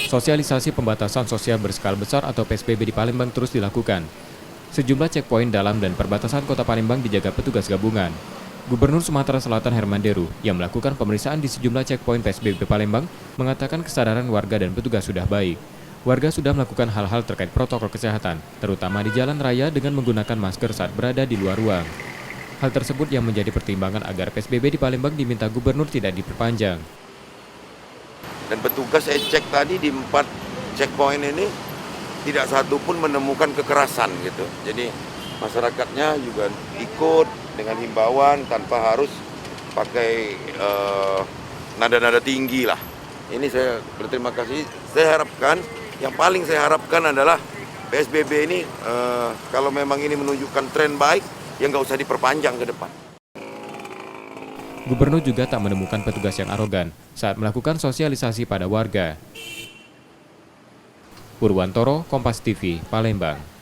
Sosialisasi pembatasan sosial berskala besar atau PSBB di Palembang terus dilakukan. Sejumlah checkpoint dalam dan perbatasan kota Palembang dijaga petugas gabungan. Gubernur Sumatera Selatan Herman Deru yang melakukan pemeriksaan di sejumlah checkpoint PSBB Palembang mengatakan kesadaran warga dan petugas sudah baik. Warga sudah melakukan hal-hal terkait protokol kesehatan, terutama di jalan raya dengan menggunakan masker saat berada di luar ruang. Hal tersebut yang menjadi pertimbangan agar PSBB di Palembang diminta gubernur tidak diperpanjang. Dan petugas saya cek tadi di 4 checkpoint ini tidak satu pun menemukan kekerasan gitu. Jadi masyarakatnya juga ikut dengan himbauan tanpa harus pakai nada-nada tinggi lah. Ini saya berterima kasih. Saya harapkan, yang paling saya harapkan adalah PSBB ini kalau memang ini menunjukkan tren baik, ya nggak usah diperpanjang ke depan. Gubernur juga tak menemukan petugas yang arogan saat melakukan sosialisasi pada warga. Purwantoro, Kompas TV, Palembang.